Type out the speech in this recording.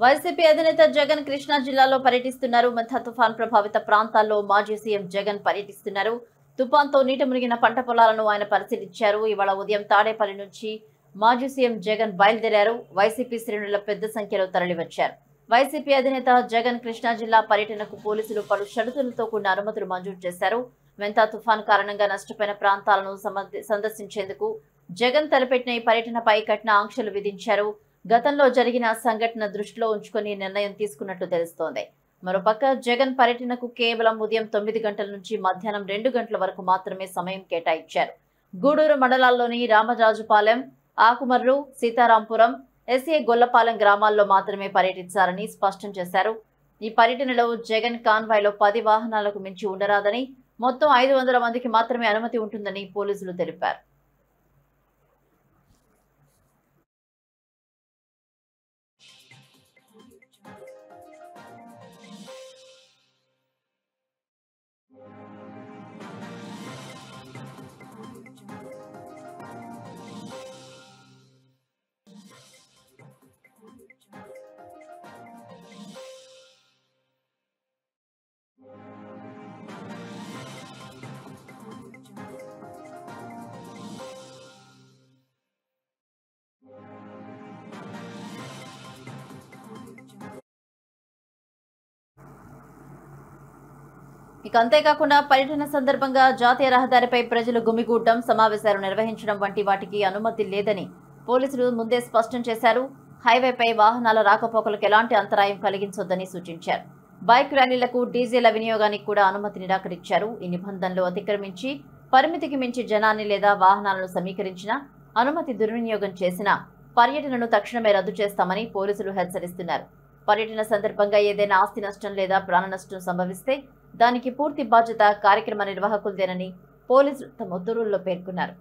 YCP అధినేత జగన్ కృష్ణా జిల్లాలో పర్యటిస్తున్నారు. మధ్య తుఫాన్ ప్రభావిత ప్రాంతాల్లో మాజీ సీఎం జగన్ పర్యటిస్తున్నారు. తుఫాన్తో నీట మునిగిన పంట పొలాలను ఆయన పరిశీలించారు. ఇవాళ ఉదయం తాడేపల్లి నుంచి మాజీ సీఎం జగన్ బయలుదేరారు. వైసీపీ శ్రేణుల పెద్ద సంఖ్యలో తరలివచ్చారు. వైసీపీ అధినేత జగన్ కృష్ణా జిల్లా పర్యటనకు పోలీసులు పలు షరతులతో కూడిన అనుమతులు మంజూరు చేశారు. మెంతా తుఫాన్ కారణంగా నష్టపోయిన ప్రాంతాలను సందర్శించేందుకు జగన్ తలపెట్టిన ఈ పర్యటనపై కఠిన ఆంక్షలు విధించారు. గతంలో జరిగిన సంఘటన దృష్టిలో ఉంచుకొని నిర్ణయం తీసుకున్నట్లు తెలుస్తోంది. మరోపక్క జగన్ పర్యటనకు కేవలం ఉదయం 9 గంటల నుంచి మధ్యాహ్నం 2 గంటల వరకు మాత్రమే సమయం కేటాయించారు. గూడూరు మండలాల్లోని రామరాజుపాలెం, ఆకుమర్రు, సీతారాంపురం, ఎస్ఏ గొల్లపాలెం గ్రామాల్లో మాత్రమే పర్యటించాలని స్పష్టం చేశారు. ఈ పర్యటనలో జగన్ కాన్వాయ్లో 10 వాహనాలకు మించి ఉండరాదని, మొత్తం 500 మందికి మాత్రమే అనుమతి ఉంటుందని పోలీసులు తెలిపారు. ఇక అంతేకాకుండా పర్యటన సందర్భంగా జాతీయ రహదారిపై ప్రజలు గుమిగూడడం, సమావేశాలు నిర్వహించడం వంటి వాటికి అనుమతి లేదని పోలీసులు ముందే స్పష్టం చేశారు. హైవేపై వాహనాల రాకపోకలకు ఎలాంటి అంతరాయం కలిగించొద్దని సూచించారు. బైక్ ర్యాలీలకు, డీజేల వినియోగానికి కూడా అనుమతి నిరాకరించారు. ఈ నిబంధనలు అతిక్రమించి పరిమితికి మించి జనాన్ని లేదా వాహనాలను సమీకరించినా, అనుమతి దుర్వినియోగం చేసినా పర్యటనను తక్షణమే రద్దు చేస్తామని పోలీసులు హెచ్చరిస్తున్నారు. పర్యటన సందర్భంగా ఏదైనా ఆస్తి నష్టం లేదా ప్రాణ నష్టం సంభవిస్తే దానికి పూర్తి బాధ్యత కార్యక్రమ నిర్వాహకులదేనని పోలీసులు తమ ఉత్తర్వుల్లో పేర్కొన్నారు.